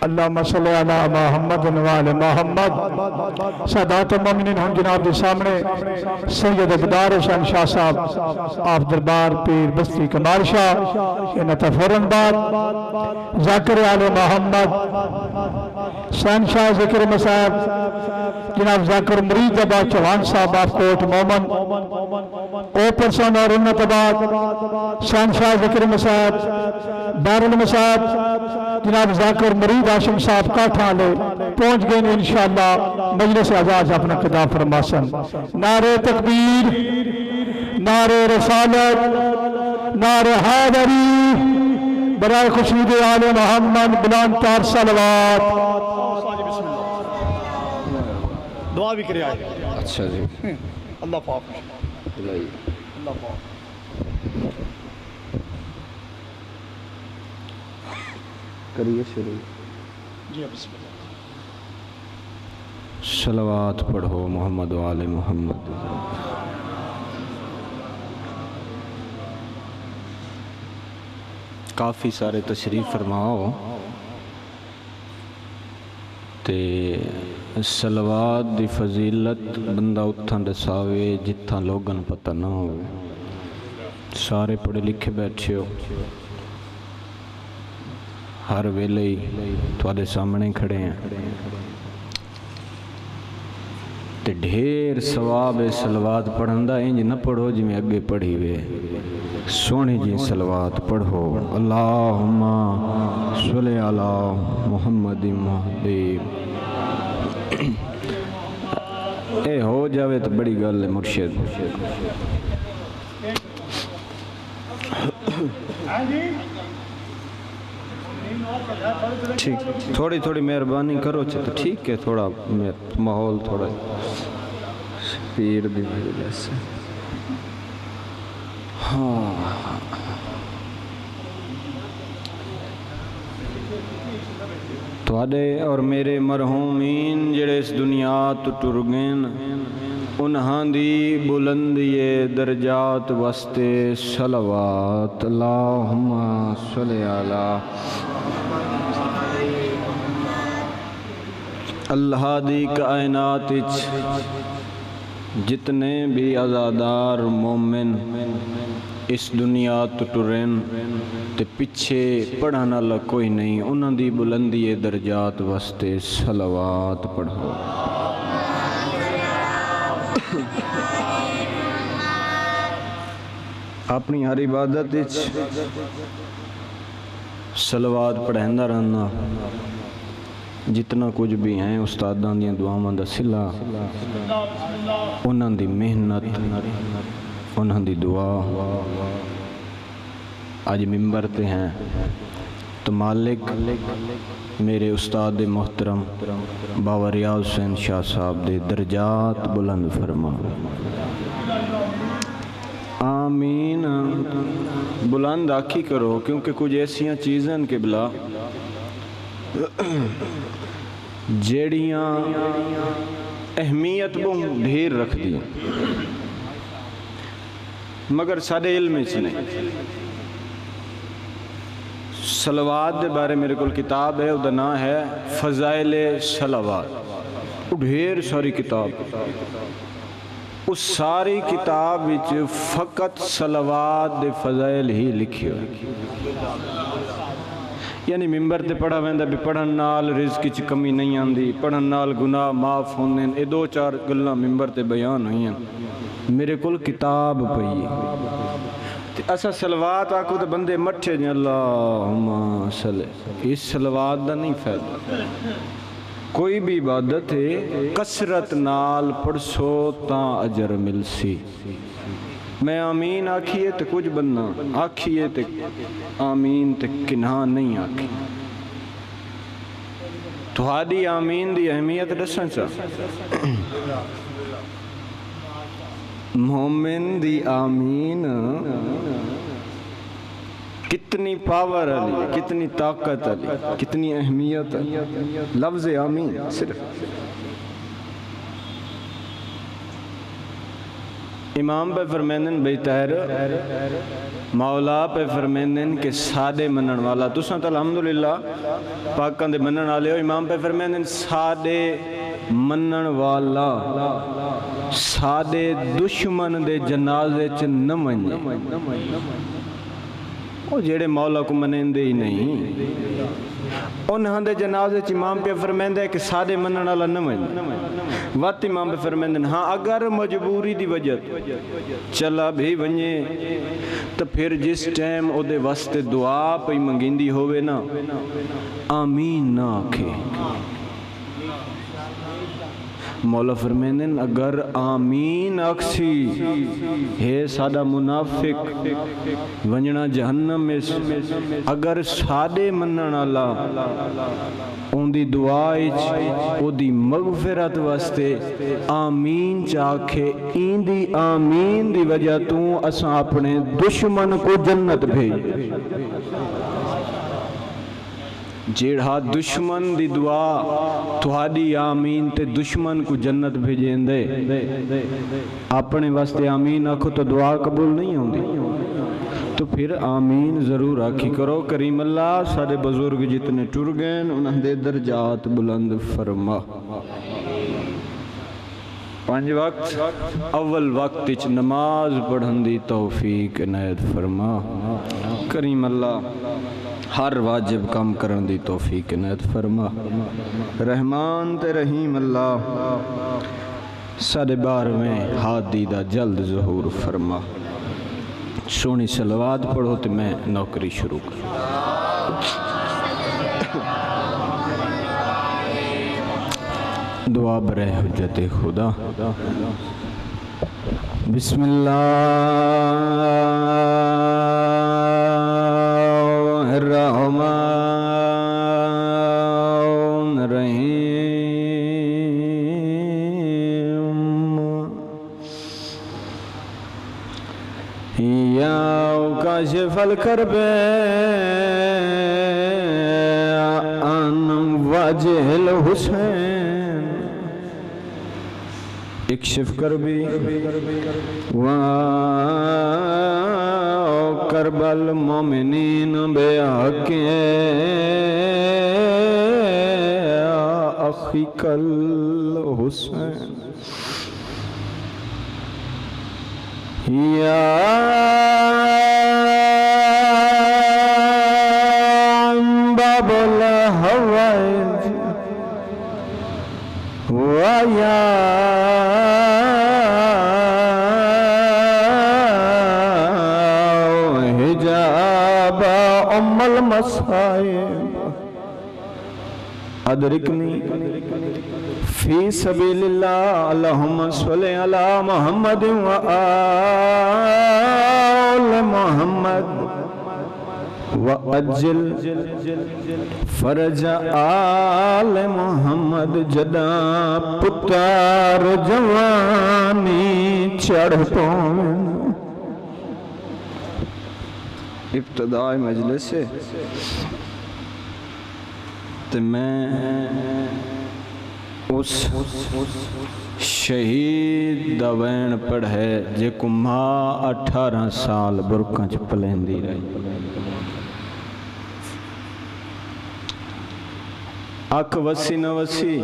اللہم صلی علی محمد و آل محمد۔ سادات مومنین ہم جناب کے سامنے سید اقدار حسین شاہ صاحب آپ دربار پیر بستی کمال شاہ انتا فوراً بعد ذاکر آل محمد حسین شاہ ذکر مسائب جناب ذاکر مرید آباد چوہان صاحب آپ کوٹ مومن او پرسن اور انت آباد حسین شاہ ذکر مسائب دار المسائب جناب ذاکر مرید ہاشم صاحب کاٹھا لے پہنچ گئے انشاءاللہ مجلس اعزاز اپنا خطاب فرماسن۔ نعرہ تکبیر، نعرہ رسالت، نعرہ حیدری، برائے خشنود آل محمد بلند تار صلوات۔ دعا بھی کرے آئے۔ اچھا جی، اللہ پاک اللہ پاک کریے شروع۔ جی بسم اللہ۔ صلوات پڑھو محمد و آل محمد۔ کافی سارے تشریف فرماؤ تے صلوات دی فضیلت بندہ اتھاں دساوے جتھاں لوگن پتہ نہ ہوئے۔ سارے پڑھے لکھے بیٹھے ہو، ہر ویلے ہی تھوڑے سامنے کھڑے ہیں تے ڈھیر ثواب صلوات پڑھن دا، انج نہ پڑھو جی میں اگے پڑھی وے، سونے جی صلوات پڑھو۔ اللہم صلی علی محمد مہدی۔ اے ہو جاوے تو بڑی گل ہے مرشد۔ ٹھیک، تھوڑی تھوڑی مہربانی کرو تو ٹھیک ہے، تھوڑا ماحول تھوڑا پیر بھی جیسے۔ ہاں تھوڑے اور میرے مرحومین جڑے اس دنیا تو ٹر گئن، انہاں دی بلندی درجات واسطے صلوات۔ اللہم صلی علی اللہ دی کائنات جتنے بھی عزادار مومن اس دنیا تو ٹرین تے پچھے پڑھانا والا کوئی نہیں، انہاں دی بلندی درجات واسطے صلوات پڑھو۔ اپنی ہر عبادت صلوات پڑھیندا رہنا، جتنا کچھ بھی ہیں استاداں دیاں دعاواں دا صلہ، انہاں دی محنت، انہاں دی دعا۔ آج ممبر تے ہیں تو مالک میرے استاد محترم بابا ریاض حسین شاہ صاحب دے درجات بلند فرما۔ آمین۔ بلند آکھی کرو، کیونکہ کچھ ایسیاں چیزیں کہ بلا جیڑیاں اہمیت بہت ڈھیر رکھ دی مگر سارے علم سے نہیں۔ صلوات دے بارے میرے کول کتاب ہے، وہ نام ہے فضائل صلوات، ڈھیر ساری کتاب، اس ساری کتاب وچ فقط صلوات دے فضائل ہی لکھی ہوئی، یعنی ممبر تے پڑھا ویندا بھی پڑھن نال رزق وچ کمی نہیں آندی، پڑھن نال گناہ معاف ہوندے، اے دو چار گلاں ممبر تے بیان ہوئیاں، میرے کول کتاب پئی تے اسا صلوات آکھو تے بندے مٹھے جی اللہم صلی، اس صلوات دا نہیں فائدہ۔ کوئی بھی عبادت ہے کثرت نال پڑھسو تاں اجر ملسی۔ میں آمین آکھیے تے کچھ بننا، آکھیے تے آمین تے کنہاں نہیں آکھی۔ تہاڈی آمین دی اہمیت دساں چاہ، مومن دی آمین کتنی پاور علی، کتنی طاقت علی، کتنی اہمیت علی۔ لفظ آمین صرف امام پہ فرمیندن بہتر مولا پہ فرمیندن کہ سادے منن والا تساں تو الحمدللہ پاکاں دے منن والے ہو امام پہ فرمیندن سادے منن والا سادے دشمن دے جنازے چ نہ منجے وہ جڑے مولا کو منیندے ہی نہیں انہاں دے جنازے چ امام پہ فرمیندے کہ سادے منن والا نہ منجے وقت امام پہ فرمیندن ہاں اگر مجبوری دی وجہ چلا بھی ونجے تو پھر جس ٹائم او دے واسطے دعا پئی منگیندی ہوئے نا آمین نہ آکھے مولا فرمیندن اگر آمین اکسی ہے سادہ منافق ونجنا جہنم میں اگر سادے منن والا ان دی دعائچ او دی مغفرت واسطے آمین چاکھے این دی آمین دی وجہ تو اساں اپنے دشمن کو جنت بھیج جیڑا دشمن دی دعا تہاڈی آمین تے دشمن کو جنت بھیجیں دے اپنے واسطے آمین آکھو تو دعا قبول نہیں ہوندی تو پھر آمین ضرور آکھی کرو کریم اللہ سارے بزرگ جتنے ٹر گئے انہاں دے درجات بلند فرما پانچ وقت اول وقت اچ نماز پڑھن دی توفیق عنایت فرما کریم اللہ ہر واجب کام کرن دی توفیق عنایت فرما رحمان تے رحیم اللہ ساڑھے 12ویں ہادی دا جلد ظہور فرما سونی صلوات پڑھو تے میں نوکری شروع کروں دعا برے حجت خدا بسم اللہ الرحمن الرحیم یا کاشف الکرب عن وجہ الحسین اکشف کربی کرب المومنین بحق اخیک الحسین یا باب الحوائج ویا حجاب ام المصائب ادرکنی فی سبیل اللہ اللہم صلی علی محمد و آل محمد وَأَجِّلْ فرج آل محمد جدا پتار جوانی چڑھ پون ابتدائی مجلس سے تو میں اس شہید دوین پڑھے جے کو ماں 18 سال برکن چ پلیندی رہی اک وسی نہ وسی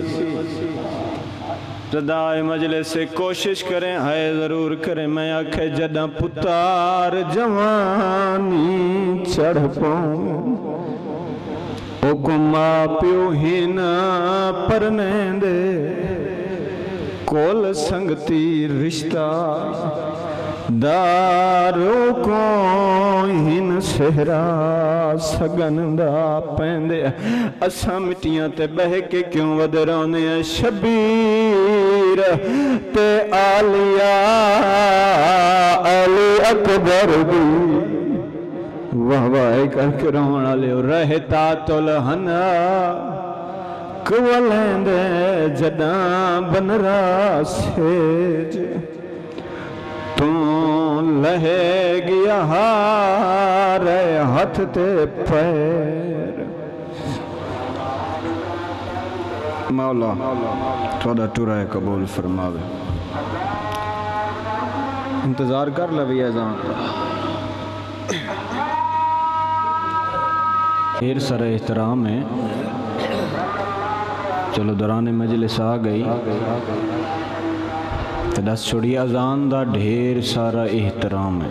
ابتدائی مجلس سے کوشش کریں ہے ضرور کریں میں آکھے جدہ پتار جوانی چڑھ پاؤں حکمہ پیو ہی نہ پرنے دے کول سنگتی رشتہ دارو کو ہن سہرا سگن دا پیندے اساں مٹیاں تے بہ کے کیوں ودرانے شبیر تے آلیا علی اکبر دی واہ واہ کر کے رونا لے رہتا تلہنا کولیں دے جداں بنرا سیج تو لہے گیا ہارے ہاتھ تے پیر مولا تھوڑا ٹرائے قبول فرماوے انتظار کر لوی اذان ڈھیر سارا احترام ہے چلو دوران مجلس آ گئی تو دس چھوڑی اذان دا ڈھیر سارا احترام ہے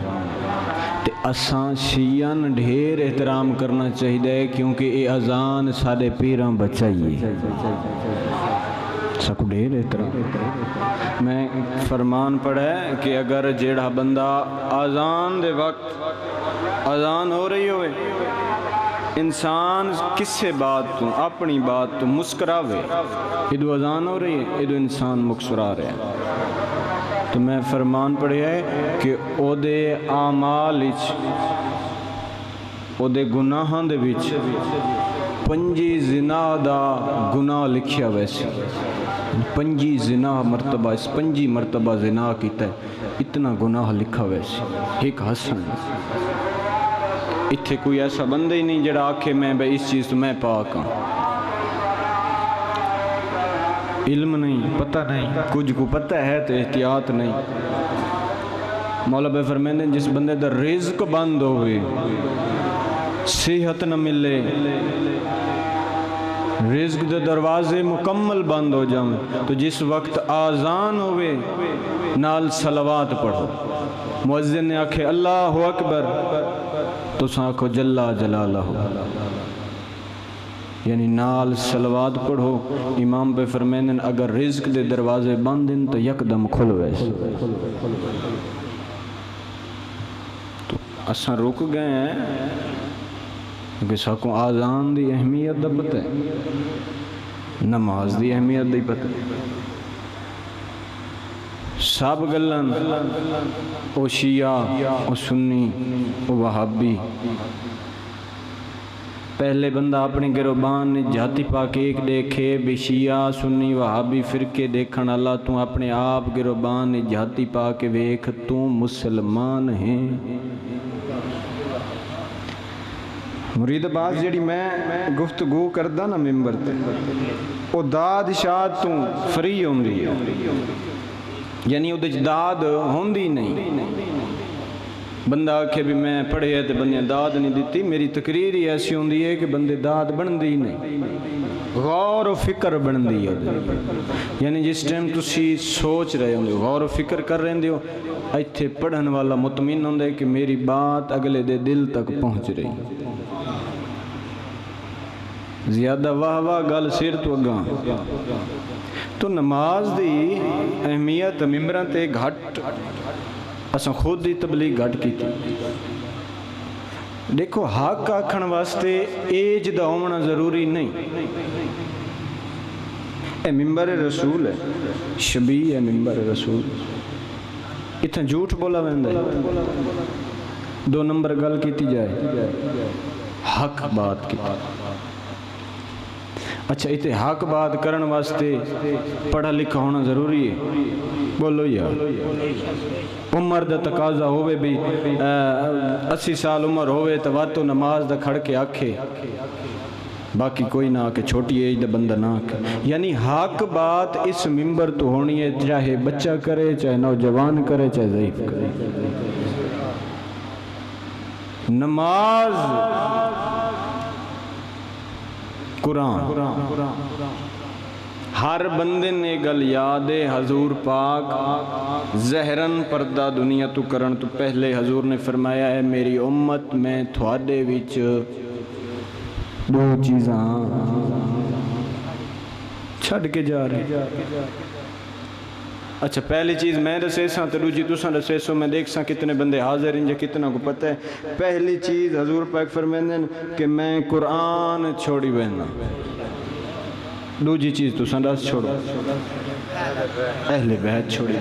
تے اساں شیعان ڈھیر احترام کرنا چاہیے کیونکہ یہ اذان سارے پیراں بچائیے سکو ڈھیر احترام میں فرمان پڑھا ہے کہ اگر جیڑا بندہ اذان دے وقت اذان ہو رہی ہوئے انسان کسے بات تو اپنی بات تو مسکراوے ادو اذان ہو رہی ہے ادو انسان مسکرا رہے ہیں تو میں فرمان پڑھیا ہے کہ او دے اعمال وچ او دے گناہاں دے وچ 5 زنا دا گناہ لکھیا ویسے 5 زنا مرتبہ اس 5 مرتبہ زنا کیتا ہے اتنا گناہ لکھا ویسے ایک حسن اتھے کوئی ایسا بندہ ہی نہیں جڑا آکھے میں بے اس چیز تو میں پاک ہوں علم نہیں پتہ نہیں کچھ کو پتہ ہے تو احتیاط نہیں مولا بے فرمیندے جس بندے دا رزق بند ہوئے صحت نہ ملے رزق دے دروازے مکمل بند ہو جائیں تو جس وقت آذان ہوئے نال صلوات پڑھو مؤذن نے آکھے اللہ اکبر تو ساکھو جلا جلالہ یعنی نال صلوات پڑھو امام پہ فرمینن اگر رزق دے دروازے بند ہیں تو یکدم کھلو ایسے تو اساں رک گئے ہیں کیونکہ ساکھو آذان دی اہمیت دا پتہ ہے نماز دی اہمیت دی پتہ ہے سب گلن او شیعہ او سنی او وہابی پہلے بندہ اپنی گروبان نے جاتی پاک ایک دیکھے بے شیعہ سنی وہابی فرقے دیکھن اللہ تو اپنے آپ گروبان نے جاتی پاک ویکھ تو مسلمان ہیں مرید باز جڑی میں گفتگو کردہ نا ممبر تے او داد شاد تو فری ہوندی ہے یعنی او دج داد ہوندی نہیں بندہ آکھے بھی میں پڑھے ہے تے بندیاں داد نہیں دیتی میری تقریر ہی ایسی ہوندی ہے کہ بندے داد بندی نہیں غور و فکر بندی ہے یعنی جس ٹائم تسی سوچ رہے ہوندے غور و فکر کر رہے ہو ایتھے پڑھن والا مطمئن ہوندے کہ میری بات اگلے دے دل تک پہنچ رہی زیادہ واہ واہ گل سیر تو اگاں تو نماز دی اہمیت ممبران تے گھٹ اساں خود دی تبلیغ گھٹ کی تھی دیکھو حق آکھن واسطے ایج دا ہونا ضروری نہیں اے ممبر رسول ہے شبیہ ہے ممبر رسول اتنا جھوٹ بولا ویندہ ہے 2 نمبر گل کیتی جائے حق بات کی اچھا اتنے حق بات کرن واسطے پڑھا لکھا ہونا ضروری ہے بولو یار عمر دا تقاضا ہوئے بھی 80 سال عمر ہوئے تو واتو نماز دا کھڑ کے آکھے باقی کوئی نہ آکے چھوٹی ایج دا بندہ نہ آکے یعنی حق بات اس ممبر تو ہونی ہے چاہے بچہ کرے چاہے نوجوان کرے چاہے ضعیف کرے نماز قرآن ہر بندے نے گل یاد ہے حضور پاک زہرن پردہ دنیا تو کرن تو پہلے حضور نے فرمایا ہے میری امت میں تھوڑے وچ 2 چیزاں چھڑ کے جا رہے اچھا پہلی چیز میں دسے ساں تو دوجی تساں دسے سو میں دیکھ ساں کتنے بندے حاضر ہیں یا کتنا کو پتہ ہے پہلی چیز حضور پاک فرمائیں کہ میں قرآن چھوڑی بہنا دوجی چیز تساں دس چھوڑو اہل بیت چھوڑی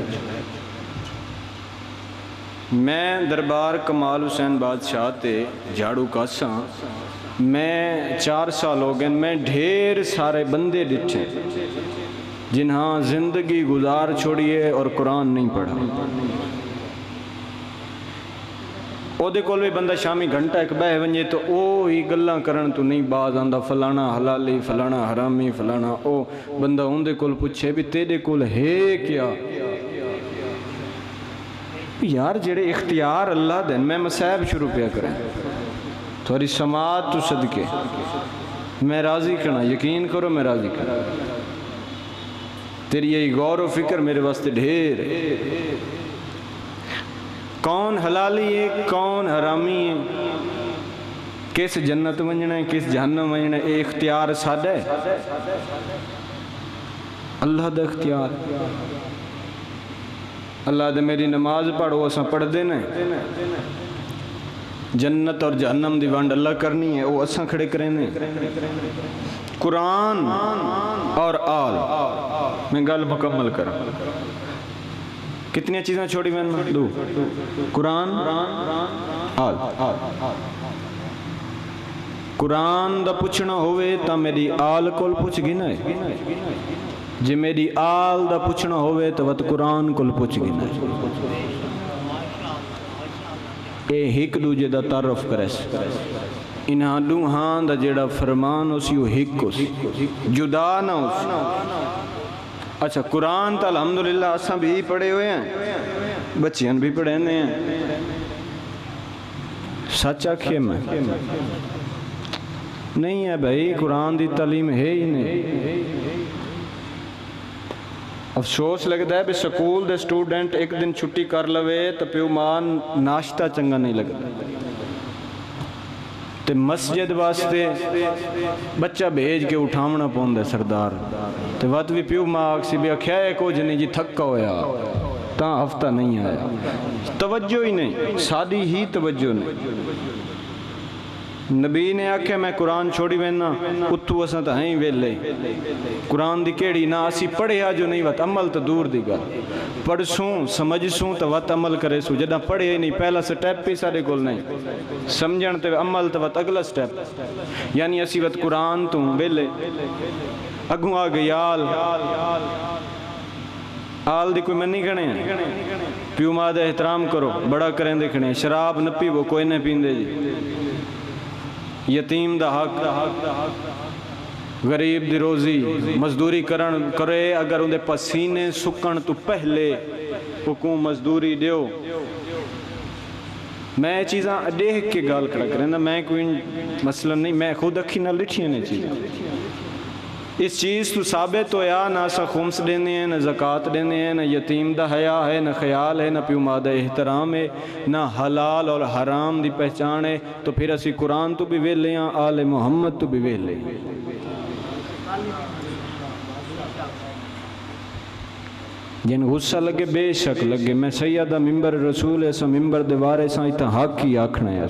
میں دربار کمال حسین بادشاہ تے جھاڑو کاساں میں 4 سال ہو گئے میں ڈھیر سارے بندے ڈٹھے جنہاں زندگی گزار چھوڑیے اور قرآن نہیں پڑھا او دے کول بھی بندہ شامی گھنٹہ ایک بہ ونجے تو او ہی گلاں کرن تو نہیں باز آندہ فلانا حلالی فلانا حرامی فلانا او بندہ ان دے کول پوچھے بھی تیرے کول ہے کیا یار جڑے اختیار اللہ دین میں مسائب شروع پیا کریں تھوڑی سماعت تو صدقے میں راضی کرنا یقین کرو میں راضی کرنا تیری یہی غور و فکر میرے واسطے ڈھیر ہے کون حلالی ہے کون حرامی ہے کس جنت ونجنا ہے کس جہنم ونجنا ہے اے اختیار سادہ ہے اللہ دا اختیار اللہ دے میری نماز پڑھو اساں پڑھ دینا ہے جنت اور جہنم دی ونڈ اللہ کرنی ہے وہ اساں کھڑے کرنے قرآن اور آل میں گل مکمل کروں کتنی چیزیں چھوڑی میں دو قرآن آل قرآن دا پوچھنا ہوئے تا میری آل کول پوچھ گنا ہے جے میری آل دا پوچھنا ہوئے تو وقت قرآن کول پوچھ گنا ہے اے ہک دوجے دا تعارف کرے انہاں دوہاں دا جیڑا فرمان اسی وہ ہک اسی جدا نہ اسی اچھا قرآن تا الحمدللہ اساں بھی پڑھے ہوئے ہیں بچیاں بھی پڑھے ہیں سچ آکھے میں نہیں ہے بھائی قرآن دی تعلیم ہے ہی نہیں افسوس لگتا ہے بھی سکول دے سٹوڈنٹ ایک دن چھٹی کر لوے تو پیو مان ناشتہ چنگا نہیں لگتا تے مسجد واسطے بچہ بھیج کے اٹھامنا پون دے سردار تے وقت بھی پیو ماں آکسی بھی اکھیا ہے کو جنی جی تھکا ہویا تاں ہفتہ نہیں آیا توجہ ہی نہیں سادی ہی توجہ نہیں نبی نے آکھے میں قرآن چھوڑی وینا اتھو اساں تا ہیں ویلے قرآن دی کیڑی نہ اسی پڑھیا جو نہیں وقت عمل تا دور دی گا پڑھ سوں سمجھ سوں تا وقت عمل کرے سوں جدہ پڑھے نہیں پہلا سٹیپ پی سارے گول نہیں سمجھن تے عمل تا وقت اگلا سٹیپ یعنی اسی وقت قرآن تو ویلے اگوں آگئی آل دی کوئی منی کھنے ہیں پیو ماں دے احترام کرو بڑا کریں دیکھنے ہیں شراب نہ پی وہ کوئی نہ پیندے جی یتیم دا حق غریب دی روزی مزدوری کرے اگر اندے پسینے سکن تو پہلے حکوم مزدوری دیو میں چیزاں دیکھ کے گال کھڑا کریں میں کوئی مسئلہ نہیں میں خود اکھی نہ لٹھی نہیں چیزاں اس چیز تو ثابت ہویا نہ سا خمس دینے ہیں نہ زکاة دینے ہیں نہ یتیم دا حیا ہے نہ خیال ہے نہ پیو مادہ احترام ہے نہ حلال اور حرام دی پہچان ہے تو پھر اسی قرآن تو بھی ویلے ہیں آل محمد تو بھی ویلے ہیں جن غصہ لگے بے شک لگے میں سیدہ ممبر رسول ایسا ممبر دیوارے سا ایتا حق ہی آکھنا ہے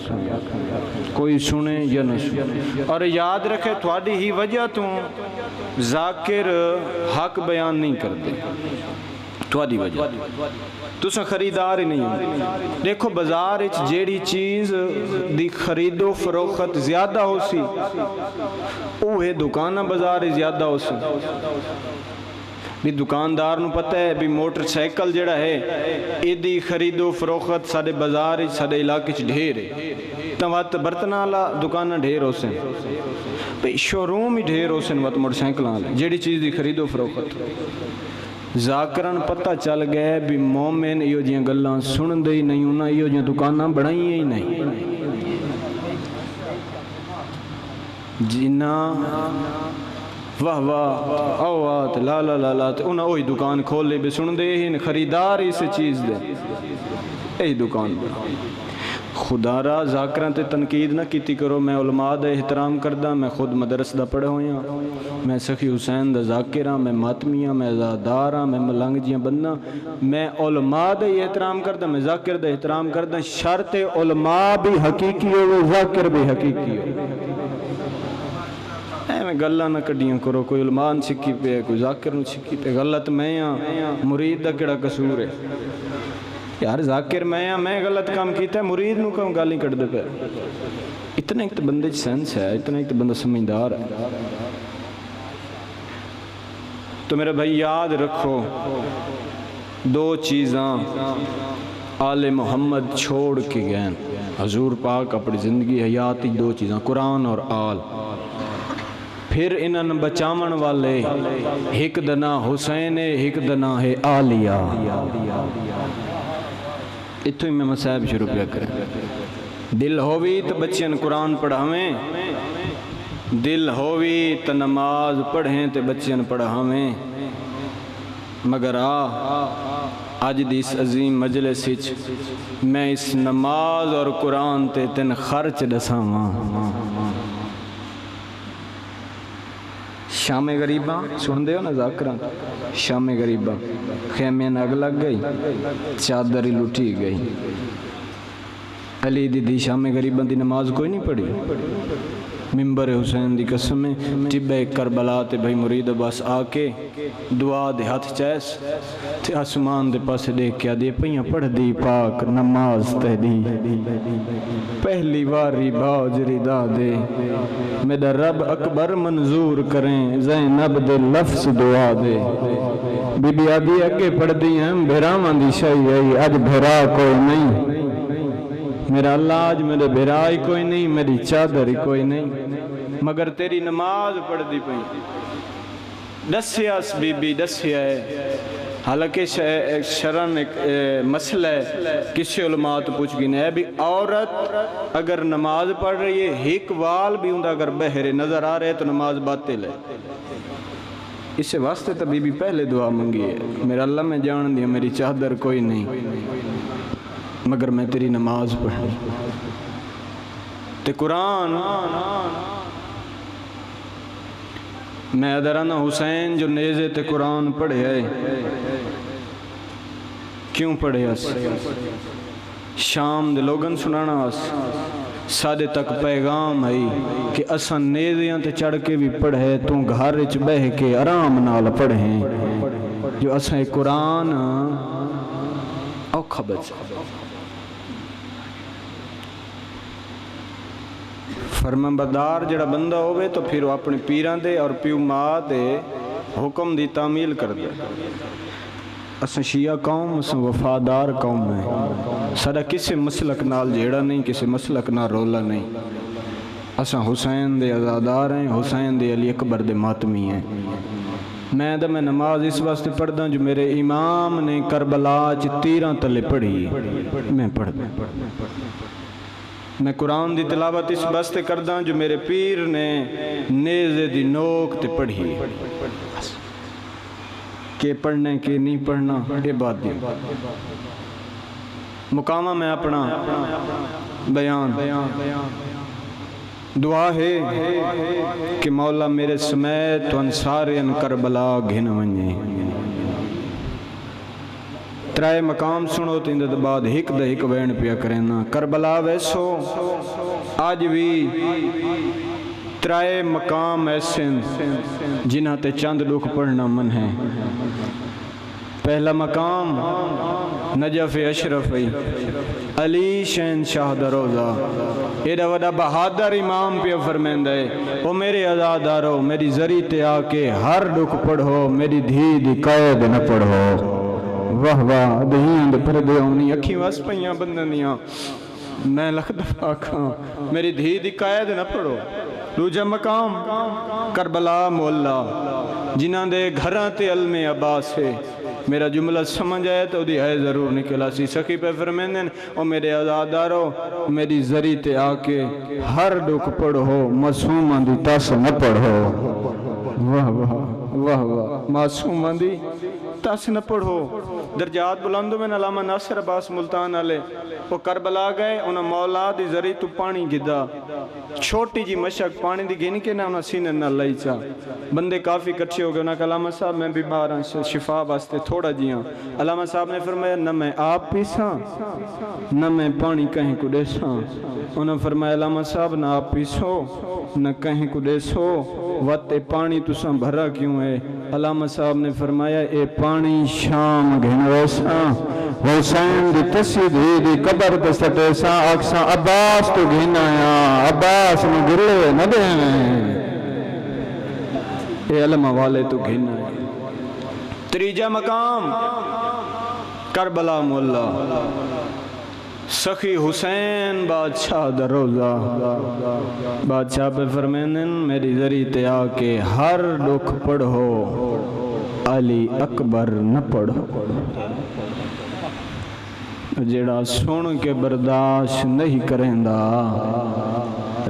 کوئی سنے یا نہ سنے اور یاد رکھے تھوڑی ہی وجہ تو ذاکر حق بیان نہیں کرتے تھوڑی وجہ تو سا خریدار ہی نہیں ہوں دیکھو بازار اچ جیڑی چیز دی خرید و فروخت زیادہ ہو سی اوہ دکانہ بازار زیادہ ہو سی بھی دکاندار نو پتہ ہے بھی موٹر سائیکل جڑا ہے ایدی خرید و فروخت سارے بازار سارے علاقے چ ڈھیر ہے تمہت برتن آلا دکانہ ڈھیر ہو سن بھی شوروم ہی ڈھیر ہو سن وقت موٹر سائیکل آلے جیڑی چیز دی خرید و فروخت ذاکران پتہ چل گئے بھی مومن ایو جیاں گلاں سن دے ہی نہیں ہونا ایو جیاں دکانہ بڑھائی ہی نہیں جنہ واہ واہ آوات لا لا لا لا انہاں اوہی دکان کھول لے بھی سن دے ہی خریدار اسے چیز دے ایہی دکان خدا را ذاکران تے تنقید نہ کیتی کرو میں علماء دا احترام کردہ میں خود مدرس دا پڑھے ہویا میں سخی حسین دا ذاکرہ میں ماتمیہ میں ازادارہ میں ملنگ جیاں بندہ میں علماء دا احترام کردہ میں ذاکر دا احترام کردہ شرط علماء بھی حقیقی ہو ذاکر بھی حقیقی ہو میں گلہ نہ کڑیاں کرو کوئی علمان چھکی پہ کوئی ذاکر نو چھکی پہ غلط میں ہاں مرید دا کڑا قصور ہے یار ذاکر میں غلط کام کیتا ہے مرید نو کم گالی کٹ دے پہ اتنا ایک تو بندے سینس ہے اتنا ایک تو بندہ سمجھدار ہے تو میرے بھائی یاد رکھو دو چیزاں آل محمد چھوڑ کے گئے حضور پاک اپنی زندگی حیاتی دو چیزاں قرآن اور آل پھر انہاں بچامن والے ایک دنا حسین ہے ایک دنا ہے آلیہ اتوں ہی میں مسائب شروع پیا کریں دل ہووی تو بچیاں قرآن پڑھاویں دل ہووی تو نماز پڑھیں تو بچیاں پڑھاویں مگر آج دی اس عظیم مجلس میں اس نماز اور قرآن تے تن خرچ دساواں شام غریباں سن دے ہو نا ذاکران شام غریباں خیمے نگ لگ گئی چادر ہی لٹی گئی علی دی شام غریباں دی نماز کوئی نہیں پڑھی ممبر حسین دی قسم ٹبے کربلا تے بھائی مرید بس آ کے دعا دے ہاتھ چیس تے آسمان دے پاس دیکھ کے دے پہیاں پڑھ دی پاک نماز تے دی پہلی واری باجری دا دے میرا رب اکبر منظور کریں زینب دے لفظ دعا دے بی بی آدھی اگے پڑھ دی ہیں بھیراواں دی شاہی آئی اج بھیرا کوئی نہیں میرا اللہ آج میرے بھرائی کوئی نہیں میری چادر ہی کوئی نہیں مگر تیری نماز پڑھ دی پئی دسیا اس بی بی دسیا ہے حالانکہ شرن ایک مسئلہ ہے کسی علماء تو پوچھ گئی نہیں ہے بھی عورت اگر نماز پڑھ رہی ہے ہیک وال بھی ہوں اگر بہرے نظر آ رہے تو نماز باطل ہے اس سے واسطے تو بی بی پہلے دعا منگی ہے میرا اللہ میں جان دیا میری چادر کوئی نہیں مگر میں تیری نماز پڑھوں تے قرآن میں ادرانا حسین جو نیزے تے قرآن پڑھے آئے کیوں پڑھے اس شام دے لوگن سنانا اس سادے تک پیغام ہے کہ اساں نیزیاں تے چڑھ کے بھی پڑھے تو گھر وچ بہ کے آرام نال پڑھیں جو اساں قرآن اوکھا بچ فرمان بردار جڑا بندہ ہوئے تو پھر وہ اپنے پیران دے اور پیو ماں دے حکم دی تعمیل کر دے اساں شیعہ قوم اساں وفادار قوم ہے سارا کسی مسلک نال جیڑا نہیں کسی مسلک نال رولا نہیں اساں حسین دے عزادار ہیں حسین دے علی اکبر دے ماتمی ہیں میں نماز اس واسطے پڑھ دا جو میرے امام نے کربلا تیران تلے پڑھی میں پڑھ دا میں قرآن دی تلاوت اس واسطے کردہ جو میرے پیر نے نیزے دی نوک تے پڑھی کہ پڑھنے کے نہیں پڑھنا یہ بات دی مقامہ میں اپنا بیان دعا ہے کہ مولا میرے سمیت انصارین کربلا گھن ونجے ترائے مقام سنو تین دے بعد ہک دے ہک وین پیا کرنا کربلا ویسو آج بھی ترائے مقام ایسے جنہاں تے چند لوگ پڑھنا من ہے پہلا مقام نجف اشرف علی شہن شاہ دروزہ ایڈا وڈا بہادر امام پہ فرمیندہ ہے او میرے عزادارو میری ذریع تے آکے ہر دکھ پڑھو میری دھی دی قید نہ پڑھو واہ واہ دہیاں دے پردے ہونی اکھی واس پہیاں بندنیاں میں لکھ دفعہ کھاں میری دھی دی قید نہ پڑھو دوجہ مقام کربلا مولا جنہاں دے گھراں تے علم عباس ہے میرا جملہ سمجھ آئے تو دی ہے ضرور نکلا سی سخی پہ فرمیندن او میرے عزادارو میری ذریع تے آکے ہر دکھ پڑھو معصوماں دی تاس نہ پڑھو واہ واہ واہ واہ معصوماں دی تاس نہ پڑھو درجات بلندوں میں علامہ ناصر عباس ملتان علیہ وہ کربلا گئے انہاں مولا دی ذریع تو پانی گدا چھوٹی جی مشک پانی دی گھن کے نہ انہاں سینے نہ لائی چاہ بندے کافی کٹھے ہو گئے انہاں کہ علامہ صاحب میں بیمار ہوں شفا واسطے تھوڑا جی ہوں علامہ صاحب نے فرمایا نہ میں آپ پیساں نہ میں پانی کہیں کو دیساں انہاں فرمایا علامہ صاحب نہ آپ پیسو نہ کہیں کو دیسو وقت پانی تساں بھرا کیوں ہے علامہ صاحب نے فرمایا اے پانی شام گھن ویساں حسین دی تسید دی قبر دستے ساں آکساں عباس تو گھن آیا عباس میں گرلے نہ دے اے علمہ والے تو گھن آیا تریجہ مقام کربلا مولا سخی حسین بادشاہ دروزہ بادشاہ پہ فرمینن میری ذریع تے آکے ہر دکھ پڑھو علی اکبر نہ پڑھو جڑا سن کے برداشت نہیں کریندا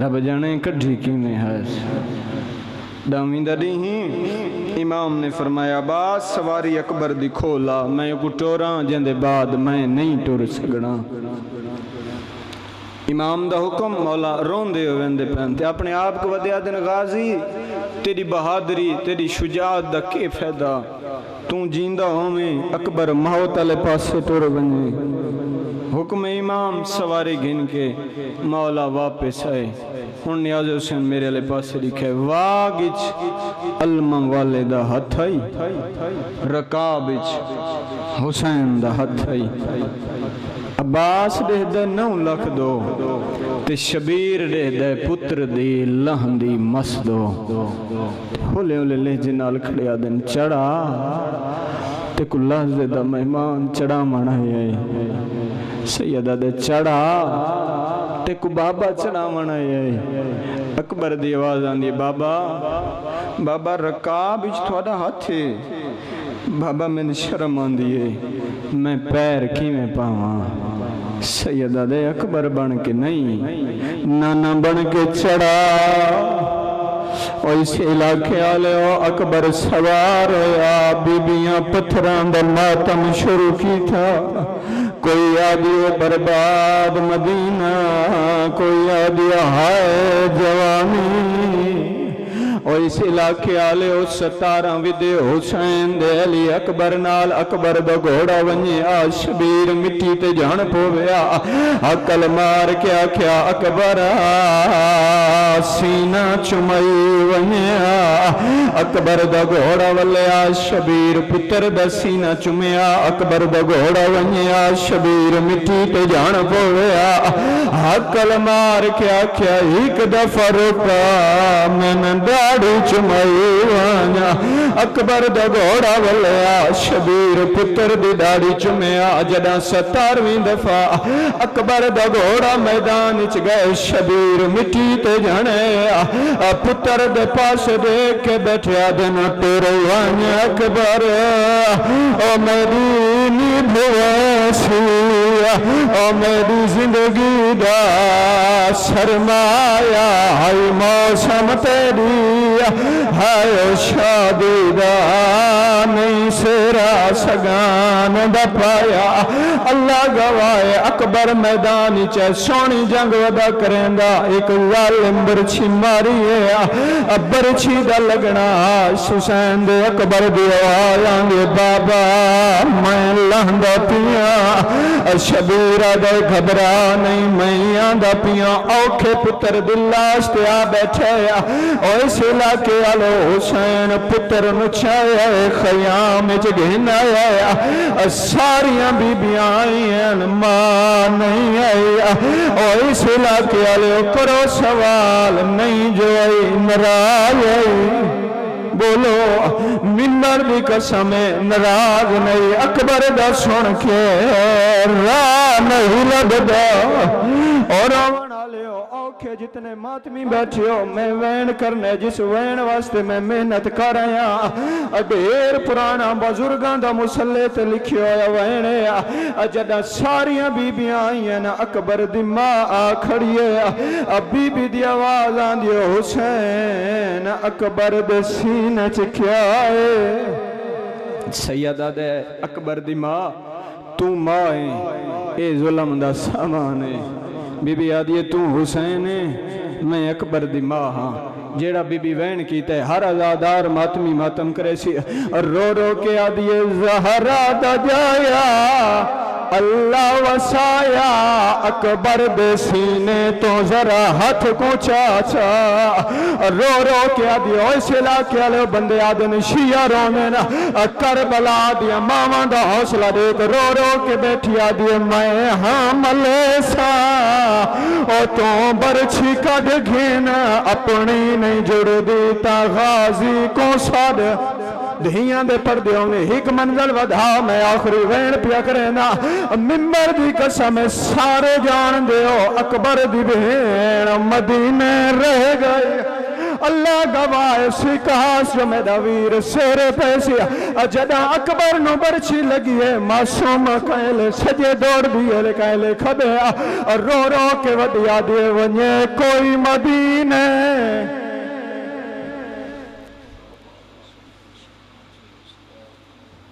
رب جانے کڈھی کیویں ہے ڈاویں دا نہیں امام نے فرمایا باس سواری اکبر دی کھولا میں کو ٹوراں جندے بعد میں نہیں ٹر سکنا امام دا حکم مولا روندے ہوندے پہنتے اپنے آپ کو ودیا دن غازی تیری بہادری تیری شجاعت دا کی فائدہ تو جیندہ ہومیں اکبر موت والے پاسے ٹر بنے حکم امام سواری گھن کے مولا واپس آئے ہن نیاز حسین میرے علیہ پاسے لکھے واگچ علم والے دا ہتھ آئی رکابچ حسین دا ہتھ آئی عباس دے دے 9 لکھ دو تے شبیر دے دے پتر دی لہندی مس دو ہولے ہولے لہجے نال کھڑیا دن چڑھا تے کو لحظے دا مہمان چڑھا مانا ہے سیدہ دے چڑھا تے کو بابا چڑھا مانا ہے اکبر دی آواز آندی بابا رکاب اچ تھوڑا ہاتھ ہے بابا میں نے شرم آندی ہے میں پیر کی میں پاواں سیدہ دے اکبر بن کے نہیں نانا بن کے چڑھا اور اس علاقے آلے اکبر سوار ہویا بیبیاں پتھران دا ماتم شروع کی تھا کوئی آدھی برباد مدینہ کوئی آدھی ہائے جوانی اور اس علاقے آلے اس 17 ودے حسین دے علی اکبر نال اکبر دا گھوڑا ونجے آ شبیر مٹی تے جان پویا عقل مار کے آکھیا اکبر سینہ چمائی ونجے اکبر دا گھوڑا ولے آ شبیر پتر دا سینہ چمیا اکبر دا گھوڑا ونجے آ شبیر مٹی تے جان پویا عقل مار کے آکھیا ایک دفعہ رکا میں داڑھی چمائی وانا اکبر دا گھوڑا ولیا شبیر پتر دی داڑھی چمیا جدا 17ویں دفعہ اکبر دا گھوڑا میدان چ گئے شبیر مٹی تے جانے پتر دے پاس دیکھ کے بیٹھیا دن تیرے وانا اکبر او میری نیب ویسی او میری زندگی دا سرمایہ ہائی موسم تیری ہائے شادی دا نہیں سرا سگان دا پایا اللہ گوائے اکبر میدانی چاہ سونی جنگ ودا کریں دا ایک ظالم برچھی ماری ہے برچھی دا لگنا حسین دے اکبر دی آیاں گے بابا میں لہندا پیا شبیرہ دے گھبرا نہیں میں آندہ پیا اوکھے پتر دلاش تے آ بیٹھے اور اس علاقے آلو حسین پتر نچایا خیام جگہن آیا ساریاں بی بی آئی ہیں ماں نہیں آیا اور اس علاقے آلو کرو سوال نہیں جو آئی نراز آئی بولو منبر دی قسم نراز نہیں اکبر دا سن کے راہ نہیں لگدا اور آونا لے اوکھے جتنے ماتمی بیٹھے ہو میں وین کرنے جس وین واسطے میں محنت کر رہا دیر پرانا بزرگان دا مسلح تے لکھی ہویا وین جدہ ساریاں بیبیاں آئی ہیں اکبر دی ماں آ کھڑی ہے بی بی دی آواز آن دیو حسین اکبر دے سینہ چکیا ہے سیدہ دے اکبر دی ماں تو ماں ہے اے ظلم دا سامان ہے بی بی آدھی تو حسین ہے میں اکبر دی ماں ہاں جیڑا بی بی وین کیتا ہے ہر ازادار ماتمی ماتم کرے سی رو رو کے آدھی زہرہ دا جایا اللہ وسایا اکبر دے سینے تو ذرا ہاتھ کو چاچا رو رو کے آدھی اویسے علاقے والے بندے آدھن شیعہ رومنا کربلا دیا ماما دا حوصلہ دیکھ رو رو کے بیٹھی آدھی میں حامل سا او تو برچھی کڑ گھینا اپنی نہیں جڑ دیتا غازی کو ساد دھیاں دے پردے ہونے ایک منزل ودھا میں آخری وین پیا کرینا ممبر دی قسم سارے جان دے ہو اکبر دی بہین مدینے رہ گئے اللہ گواہ سکاس جو میرا ویر سیرے پیسیا جدا اکبر نو برچی لگی ہے معصوم کہلے سجے دوڑ دیئے کہلے کھبے رو رو کے ودیا دیئے ونجے کوئی مدینے